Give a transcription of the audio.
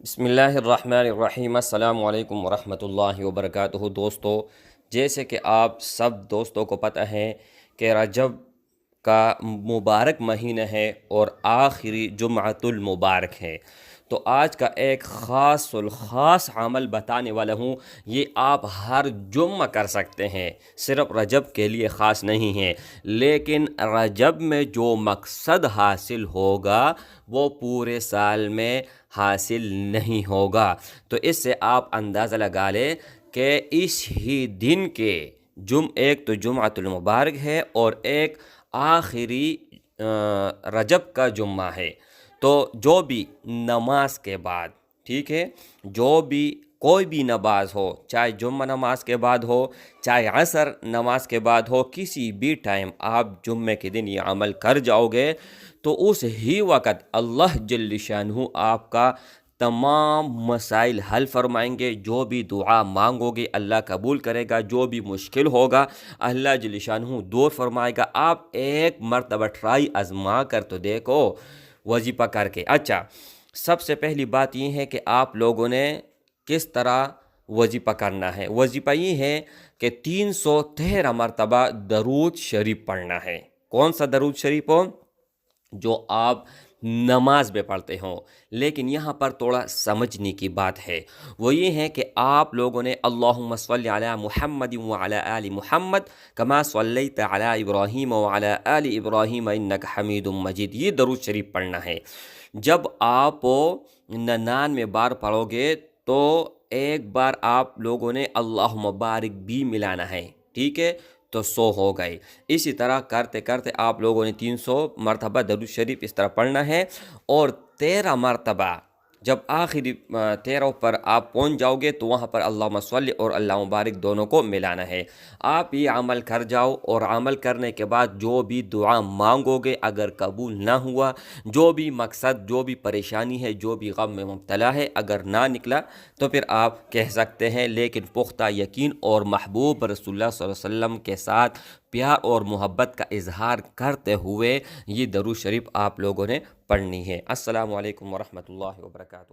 بسم اللہ الرحمن الرحیم۔ السلام علیکم ورحمۃ اللہ وبرکاتہ۔ دوستو، جیسے کہ آپ سب دوستوں کو پتہ ہے کہ رجب کا مبارک مہینہ ہے اور آخری جمعۃ المبارک ہے، تو آج کا ایک خاص الخاص عمل بتانے والا ہوں۔ یہ آپ ہر جمعہ کر سکتے ہیں، صرف رجب کے لیے خاص نہیں ہے، لیکن رجب میں جو مقصد حاصل ہوگا وہ پورے سال میں حاصل نہیں ہوگا۔ تو اس سے آپ اندازہ لگا لیں کہ اس ہی دن کے ایک تو جمعۃ المبارک ہے اور ایک آخری رجب کا جمعہ ہے۔ تو جو بھی نماز کے بعد، ٹھیک ہے، جو بھی کوئی بھی نماز ہو، چاہے جمعہ نماز کے بعد ہو، چاہے عصر نماز کے بعد ہو، کسی بھی ٹائم آپ جمعے کے دن یہ عمل کر جاؤ گے تو اس ہی وقت اللہ جل شانہ آپ کا تمام مسائل حل فرمائیں گے۔ جو بھی دعا مانگو گے اللہ قبول کرے گا، جو بھی مشکل ہوگا اللہ جل شانہ دور فرمائے گا۔ آپ ایک مرتبہ ٹرائی آزما کر تو دیکھو وظیفہ کر کے۔ اچھا، سب سے پہلی بات یہ ہے کہ آپ لوگوں نے کس طرح وظیفہ کرنا ہے۔ وظیفہ یہ ہے کہ 313 مرتبہ درود شریف پڑھنا ہے۔ کون سا درود شریف ہو؟ جو آپ نماز میں پڑھتے ہوں، لیکن یہاں پر تھوڑا سمجھنے کی بات ہے، وہ یہ ہے کہ آپ لوگوں نے اللہم صلی علی محمد وعلی آل محمد کما صلیت علی ابراہیم وعلی آل ابراہیم انک حمید مجید، یہ درود شریف پڑھنا ہے۔ جب آپ 99 بار پڑھو گے تو ایک بار آپ لوگوں نے اللہم بارک بھی ملانا ہے، ٹھیک ہے، تو 100 ہو گئے۔ اسی طرح کرتے کرتے آپ لوگوں نے 300 مرتبہ درود شریف اس طرح پڑھنا ہے، اور 13 مرتبہ جب آخری 13 پر آپ پہنچ جاؤ گے تو وہاں پر اللہم صلی اور اللہ مبارک دونوں کو ملانا ہے۔ آپ یہ عمل کر جاؤ، اور عمل کرنے کے بعد جو بھی دعا مانگو گے اگر قبول نہ ہوا، جو بھی مقصد، جو بھی پریشانی ہے، جو بھی غم میں مبتلا ہے، اگر نہ نکلا تو پھر آپ کہہ سکتے ہیں، لیکن پختہ یقین اور محبوب رسول اللہ صلی اللہ علیہ وسلم کے ساتھ پیار اور محبت کا اظہار کرتے ہوئے یہ درود شریف آپ لوگوں نے پڑھنی ہے۔ السلام علیکم ورحمۃ اللہ وبرکاتہ۔